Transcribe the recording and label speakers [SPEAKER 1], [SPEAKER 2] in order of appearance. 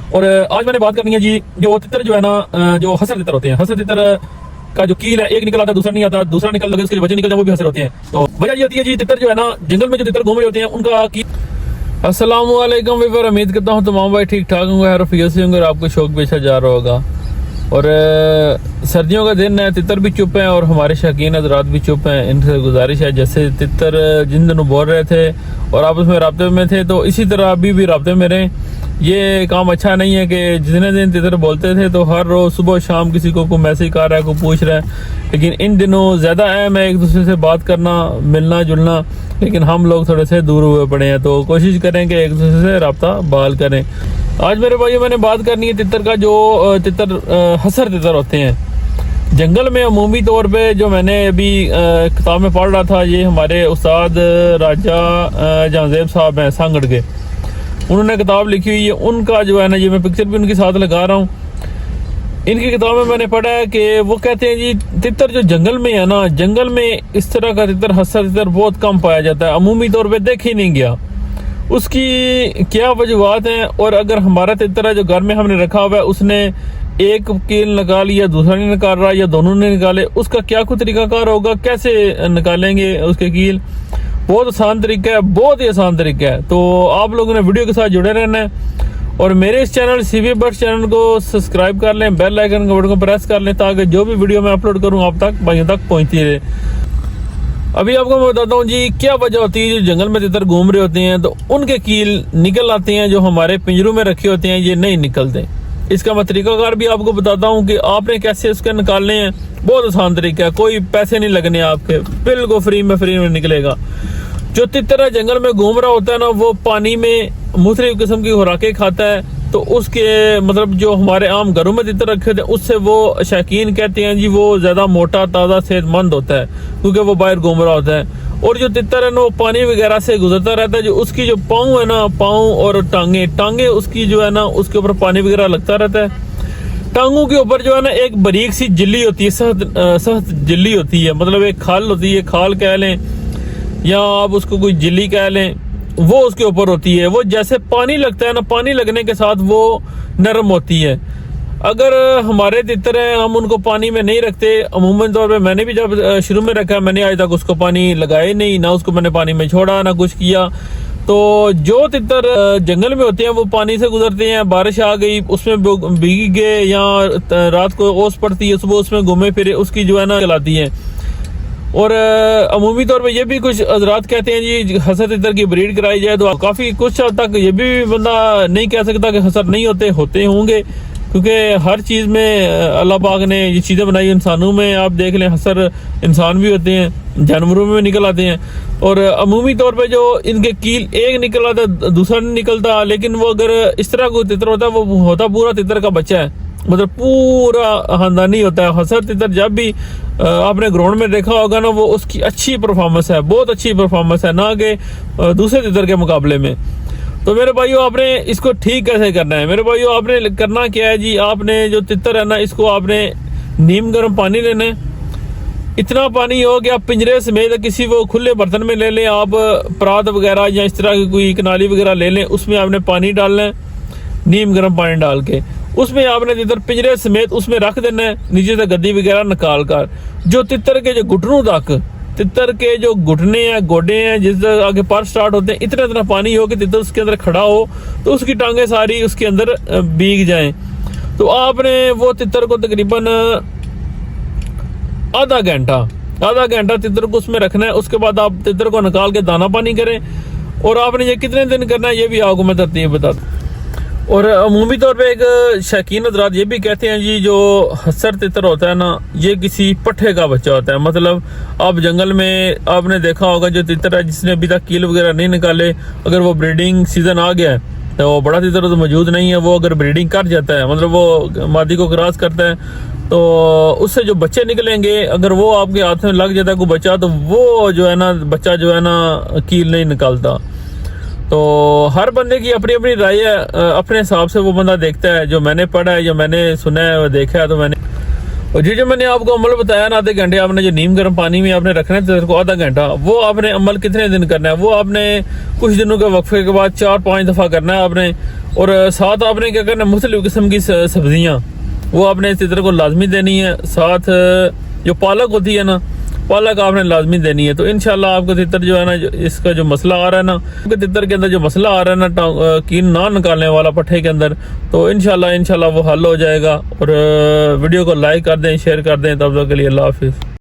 [SPEAKER 1] और आज मैंने बात करनी है जी, जो तितर जो है ना, जो हसर तितर होते हैं, हसर तितर का जो कील है, एक निकल आता है दूसरा नहीं आता, दूसरा निकल लगे उसके जो बच्चे निकल जाए वो भी हसर होते हैं। तो वजह ये होती है जी, तितर जो है ना जंगल में जो तितर घूम रहे होते हैं उनका की। अस्सलाम वालेकुम वीवर, उम्मीद करता हूँ तमाम भाई ठीक ठाक होंगे, हरफियत से होंगे और आपको शौक बेचा जा रहा होगा। और सर्दियों का दिन है, तितर भी चुप हैं और हमारे शौकीन हज़रात भी चुप हैं। इनसे गुजारिश है, जैसे तितर जिन दिनों बोल रहे थे और आपस में राब्ते में थे, तो इसी तरह अभी भी राब्ते में रहें। ये काम अच्छा नहीं है कि जितने दिन तितर बोलते थे तो हर रोज़ सुबह शाम किसी को मैसेज कर रहा है, को पूछ रहा है, लेकिन इन दिनों ज़्यादा अहम है एक दूसरे से बात करना, मिलना जुलना, लेकिन हम लोग थोड़े से दूर हुए पड़े हैं। तो कोशिश करें कि एक दूसरे से रब्ता बहाल करें। आज मेरे भाई मैंने बात करनी है तितर का, जो तितर हसर तितर होते हैं जंगल में अमूमी तौर पे। जो मैंने अभी किताब में पढ़ रहा था, ये हमारे उस्ताद राजा जहांजेब साहब हैं सांगड़ के, उन्होंने किताब लिखी हुई है। उनका जो है ना, ये मैं पिक्चर भी उनके साथ लगा रहा हूँ। इनकी किताब में मैंने पढ़ा है कि वो कहते हैं जी, तितर जो जंगल में है ना, जंगल में इस तरह का तितर हसर तितर बहुत कम पाया जाता है, अमूमी तौर पे देख ही नहीं गया। उसकी क्या वजूहत हैं, और अगर हमारा तितर है जो घर में हमने रखा हुआ है, उसने एक कील निकाल लिया, दूसरा नहीं निकाल रहा, या दोनों ने निकाले, उसका क्या कोई तरीकाकार होगा, कैसे निकालेंगे उसके कील? बहुत आसान तरीका है, बहुत ही आसान तरीका है। तो आप लोगों ने वीडियो के साथ जुड़े रहना है और मेरे इस चैनल सीवी बर्ड्स चैनल को सब्सक्राइब कर लें, बेल आइकन के बटन को प्रेस कर लें, ताकि जो भी वीडियो मैं अपलोड करूं आप तक भाइयों तक पहुंचती रहे। अभी आपको मैं बताता हूँ जी क्या वजह होती है। जो जंगल में तितर घूम रहे होते हैं तो उनके कील निकल आते हैं, जो हमारे पिंजरों में रखे होते हैं ये नहीं निकलते। इसका मैं तरीकाकार भी आपको बताता हूँ कि आपने कैसे उसके निकालने हैं। बहुत आसान तरीका है, कोई पैसे नहीं लगने आपके, बिल्कुल फ्री में निकलेगा। जो तितर जंगल में घूम रहा होता है ना, वो पानी में मुख्तलिफ किस्म की खुराकें खाता है, तो उसके मतलब जो हमारे आम घरों में तितर रखे होते हैं उससे वो शौकीन कहते हैं जी, वो ज्यादा मोटा ताज़ा सेहतमंद होता है, क्योंकि वो बाहर घूम रहा होता है। और जो तितर है ना, वो पानी वगैरह से गुजरता रहता है। जो उसकी जो पाँव है ना, पाँव और टांगे उसकी जो है ना, उसके ऊपर पानी वगैरह लगता रहता है। टांगों के ऊपर जो है ना एक बारीक सी झिल्ली होती है, सख्त झिल्ली होती है, मतलब एक खाल होती है, खाल कह लें या आप उसको कोई झिल्ली कह लें, वो उसके ऊपर होती है। वो जैसे पानी लगता है ना, पानी लगने के साथ वो नरम होती है। अगर हमारे तितर हैं, हम उनको पानी में नहीं रखते अमूमन तौर पे। मैंने भी जब शुरू में रखा, मैंने आज तक उसको पानी लगाए नहीं, ना उसको मैंने पानी में छोड़ा, ना कुछ किया। तो जो तितर जंगल में होते हैं वो पानी से गुजरते हैं, बारिश आ गई उसमें भीग गए, या रात को ओस पड़ती है, सुबह उसमें घूमे फिरे, उसकी जो है ना चलाती है। और अमूमी तौर पे ये भी कुछ हजरात कहते हैं जी, हसर तितर की ब्रीड कराई जाए तो काफ़ी कुछ हद तक ये भी बंदा नहीं कह सकता कि हसर नहीं होते होंगे, क्योंकि हर चीज़ में अल्लाह पाक ने ये चीज़ें बनाई। इंसानों में आप देख लें, हसर इंसान भी होते हैं, जानवरों में निकल आते हैं। और अमूमी तौर पे जो इनके कील एक निकल आता है, दूसरा नहीं निकलता, लेकिन वो अगर इस तरह को तितर होता है, वो होता पूरा तितर का बच्चा है, मतलब पूरा खानदानी होता है। हसर तितर जब भी आपने ग्राउंड में देखा होगा ना, वो उसकी अच्छी परफॉर्मेंस है, बहुत अच्छी परफॉर्मेंस है, ना कि दूसरे तितर के मुकाबले में। तो मेरे भाइयों, आपने इसको ठीक कैसे करना है? मेरे भाइयों, आपने करना क्या है जी, आपने जो तितर है ना, इसको आपने नीम गर्म पानी लेना है। इतना पानी हो कि आप पिंजरे समेत किसी वो खुले बर्तन में ले लें, आप परात वगैरह या इस तरह की कोई कनाली वगैरह ले लें, उसमें आपने पानी डालना है, नीम गर्म पानी डाल के उसमें आपने तितर पिंजरे समेत उसमें रख देना है, नीचे से गद्दी वगैरह निकाल कर। जो तितर के जो घुटनों तक, तितर के जो घुटने हैं, गोडे हैं, जिस आगे पर स्टार्ट होते हैं, इतना पानी हो कि तितर उसके अंदर खड़ा हो तो उसकी टांगे सारी उसके अंदर भीग जाएं। तो आपने वो तितर को तकरीबन आधा घंटा तितर को उसमें रखना है। उसके बाद आप तितर को निकाल के दाना पानी करें। और आपने ये कितने दिन करना है ये भी आपको मैं तरतीब बता दूं। और अमूमी तौर पे एक शौकीन हज़रात ये भी कहते हैं जी, जो हसर तितर होता है ना, ये किसी पट्ठे का बच्चा होता है। मतलब आप जंगल में आपने देखा होगा, जो तितर है जिसने अभी तक कील वगैरह नहीं निकाले, अगर वो ब्रीडिंग सीजन आ गया है तो वो बड़ा तितर तो मौजूद नहीं है, वो अगर ब्रीडिंग कर जाता है, मतलब वो मादी को क्रॉस करता है, तो उससे जो बच्चे निकलेंगे, अगर वो आपके हाथ में लग जाता है कोई बच्चा, तो वो जो है ना बच्चा जो है ना कील नहीं निकालता। तो हर बंदे की अपनी अपनी राय है, अपने हिसाब से वो बंदा देखता है। जो मैंने पढ़ा है, जो मैंने सुना है, वो देखा है, तो मैंने और जो मैंने आपको अमल बताया ना, आधे घंटे आपने जो नीम गर्म पानी में आपने रखना है तितर को, आधा घंटा, वो आपने अमल कितने दिन करना है, वो आपने कुछ दिनों के वक्फे के बाद 4-5 दफ़ा करना है आपने। और साथ आपने क्या करना है, मुख्तलिफ किस्म की सब्जियाँ वो आपने तितर को लाजमी देनी है। साथ जो पालक होती है ना, पालक आपने लाजमी देनी है। तो इंशाल्लाह आपको तितर जो है ना, इसका जो मसला आ रहा है ना, तितर के अंदर जो मसला आ रहा है ना, कीन ना निकालने वाला पट्ठे के अंदर, तो इंशाल्लाह वो हल हो जाएगा। और वीडियो को लाइक कर दें, शेयर कर दें। तब तक के लिए अल्लाह हाफिज़।